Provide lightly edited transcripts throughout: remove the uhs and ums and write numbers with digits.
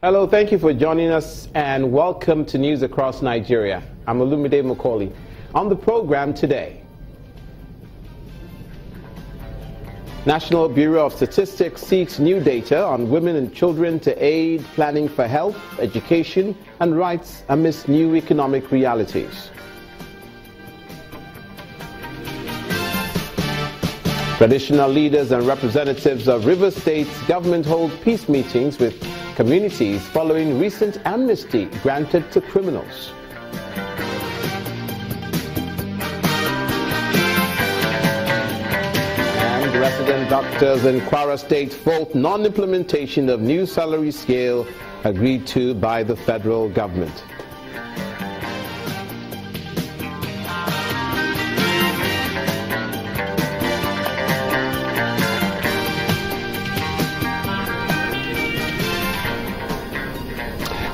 Hello, thank you for joining us and welcome to News Across Nigeria. I'm Olumide Macaulay. On the program today, National Bureau of Statistics seeks new data on women and children to aid planning for health, education and rights amidst new economic realities. Traditional leaders and representatives of River State's government hold peace meetings with communities following recent amnesty granted to criminals. And resident doctors in Kwara State fault non-implementation of new salary scale agreed to by the federal government.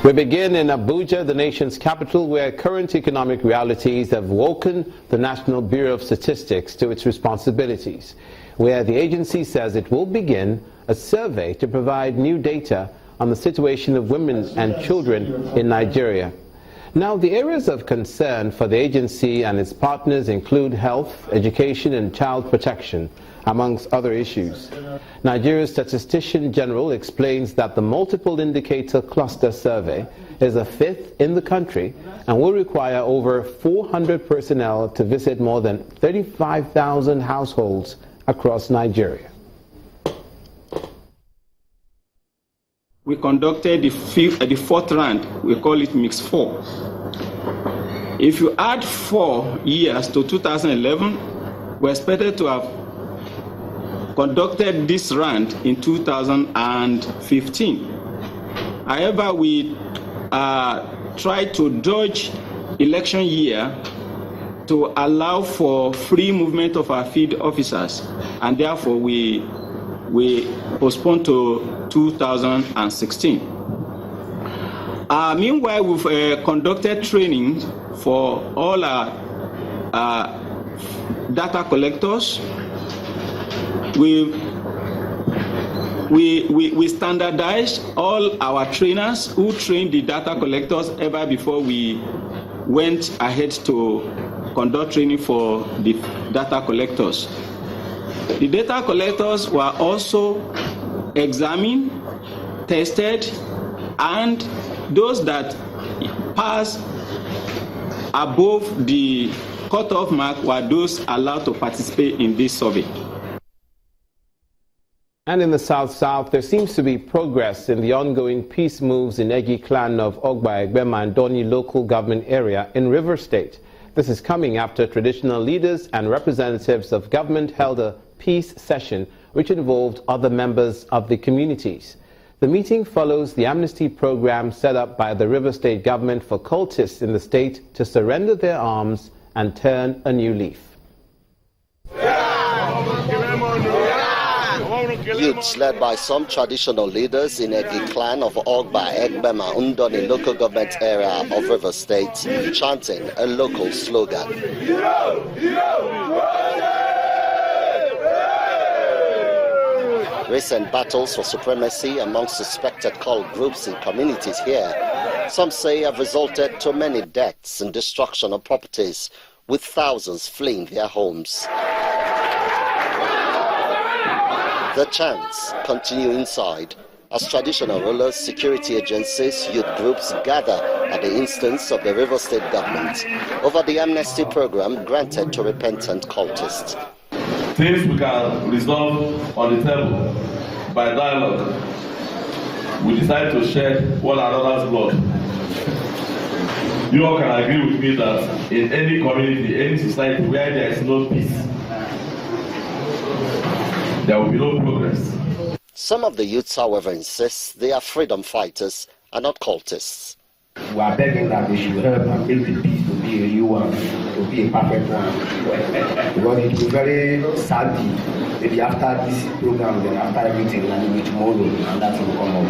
We begin in Abuja, the nation's capital, where current economic realities have woken the National Bureau of Statistics to its responsibilities, where the agency says it will begin a survey to provide new data on the situation of women and children in Nigeria. Now, the areas of concern for the agency and its partners include health, education, and child protection, amongst other issues. Nigeria's Statistician General explains that the multiple indicator cluster survey is a fifth in the country and will require over 400 personnel to visit more than 35,000 households across Nigeria. We conducted the fourth round. We call it Mix 4. If you add 4 years to 2011, we're expected to have conducted this round in 2015. However, we tried to dodge election year to allow for free movement of our field officers, and therefore we postponed to 2016. Meanwhile, we've conducted training for all our data collectors. We standardized all our trainers who trained the data collectors ever before we went ahead to conduct training for the data collectors. The data collectors were also examined, tested, and those that passed above the cutoff mark were those allowed to participate in this survey. And in the South-South, there seems to be progress in the ongoing peace moves in Egi clan of Ogba, Egbema, and Doni local government area in River State. This is coming after traditional leaders and representatives of government held a peace session which involved other members of the communities. The meeting follows the amnesty program set up by the River State government for cultists in the state to surrender their arms and turn a new leaf. Youths led by some traditional leaders in Egi clan of Ogba, Egbema, Undoni local government area of River State chanting a local slogan. Recent battles for supremacy among suspected cult groups in communities here, some say, have resulted to many deaths and destruction of properties, with thousands fleeing their homes. The chants continue inside as traditional rulers, security agencies, youth groups gather at the instance of the River State government over the amnesty program granted to repentant cultists. Things we can resolve on the table by dialogue. We decide to shed one another's blood. You all can agree with me that in any community, any society where there is no peace, there will be no progress. Some of the youths, however, insist they are freedom fighters and not cultists. We are begging that they should help and make the peace to be a new one, to be a perfect one. Because it will be very sad, maybe after this program, then after everything, and maybe tomorrow, and that will come up.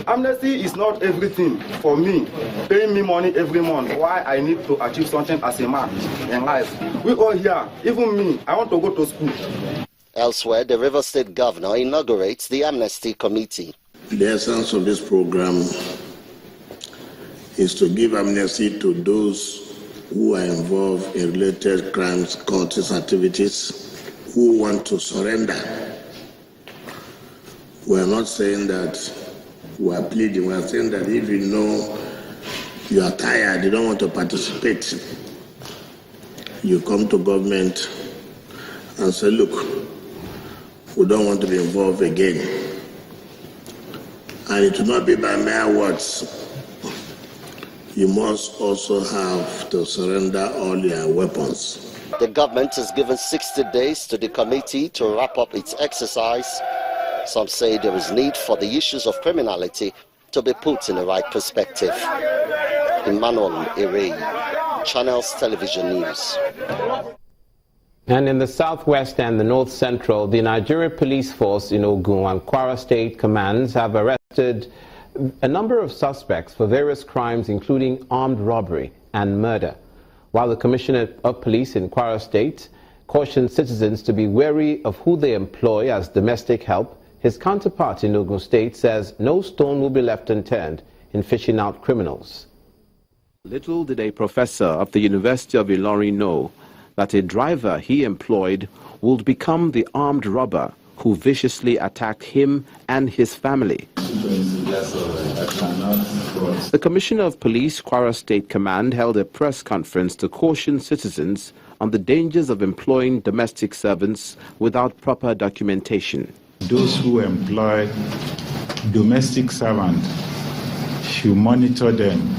Amnesty is not everything for me, paying me money every month. Why I need to achieve something as a man in life. We all here, even me, I want to go to school. Elsewhere, the River State Governor inaugurates the Amnesty Committee. The essence of this program is to give amnesty to those who are involved in related crimes, cultist activities, who want to surrender. We are not saying that we are pleading, we are saying that if you know you are tired, you don't want to participate, you come to government and say, look, we don't want to be involved again. And it will not be by mere words. You must also have to surrender all your weapons. The government has given 60 days to the committee to wrap up its exercise. Some say there is need for the issues of criminality to be put in the right perspective. Emmanuel Ere, Channels Television News. And in the southwest and the north central, the Nigeria Police Force in Ogun and Kwara State commands have arrested a number of suspects for various crimes, including armed robbery and murder. While the Commissioner of Police in Kwara State cautioned citizens to be wary of who they employ as domestic help, his counterpart in Ogun State says no stone will be left unturned in fishing out criminals. Little did a professor of the University of Ilorin know that a driver he employed would become the armed robber who viciously attacked him and his family. The Commissioner of Police, Kwara State Command, held a press conference to caution citizens on the dangers of employing domestic servants without proper documentation. Those who employ domestic servants should monitor them,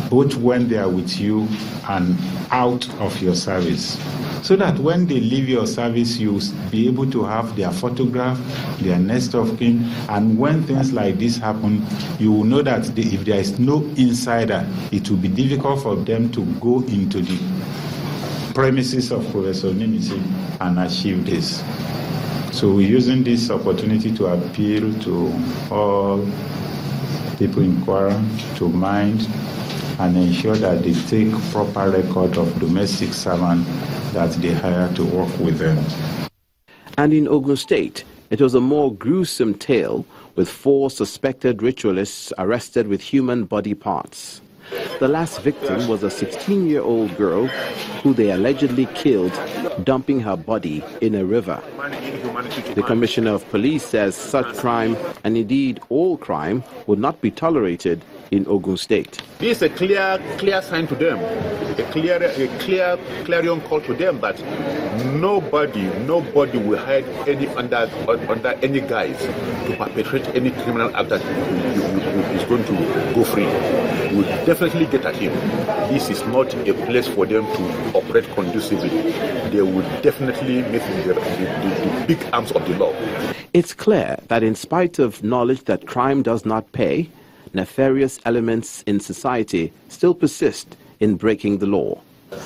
both when they are with you and out of your service, so that when they leave your service, you'll be able to have their photograph, their next of kin, and when things like this happen, you will know that if there is no insider, it will be difficult for them to go into the premises of Professor Nimisi and achieve this. So we're using this opportunity to appeal to all people in Kwara to mind and ensure that they take proper record of domestic servants that they hire to work with them. And in Ogun State, it was a more gruesome tale with 4 suspected ritualists arrested with human body parts. The last victim was a 16-year-old girl who they allegedly killed, dumping her body in a river. The Commissioner of Police says such crime, and indeed all crime, would not be tolerated in Ogun State. This is a clear sign to them, a clear clarion call to them that nobody will hide under any guise to perpetrate any criminal act that is going to go free. We'll definitely get at him. This is not a place for them to operate conducively. They will definitely make the big arms of the law. It's clear that in spite of knowledge that crime does not pay, nefarious elements in society still persist in breaking the law.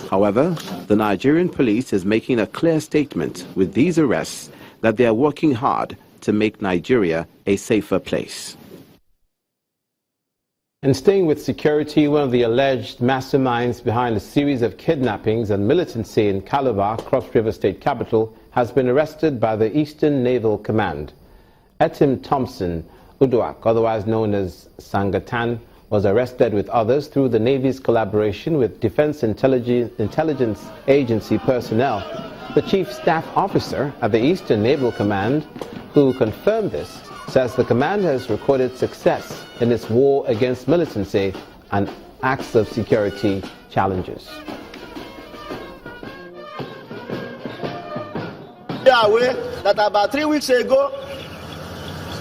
However, the Nigerian police is making a clear statement with these arrests that they are working hard to make Nigeria a safer place. And staying with security, one of the alleged masterminds behind a series of kidnappings and militancy in Calabar, Cross River State capital, has been arrested by the Eastern Naval Command. Etim Thompson Uduak, otherwise known as Sangatan, was arrested with others through the Navy's collaboration with Defense Intelligence Agency personnel. The Chief Staff Officer at the Eastern Naval Command, who confirmed this, says the command has recorded success in its war against militancy and acts of security challenges. They are aware that about 3 weeks ago,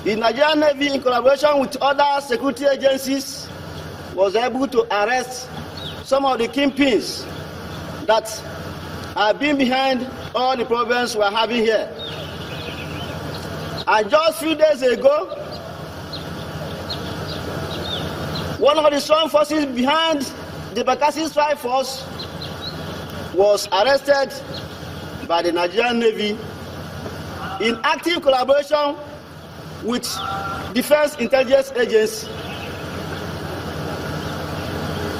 the Nigerian Navy, in collaboration with other security agencies, was able to arrest some of the kingpins that have been behind all the problems we are having here. And just a few days ago, one of the strong forces behind the Bakassi Strike Force was arrested by the Nigerian Navy in active collaboration with Defense Intelligence Agency.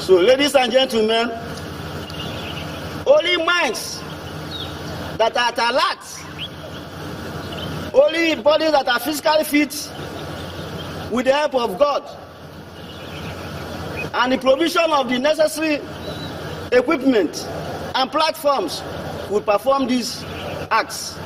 So, ladies and gentlemen, only minds that are at alert, only bodies that are physically fit with the help of God and the provision of the necessary equipment and platforms will perform these acts.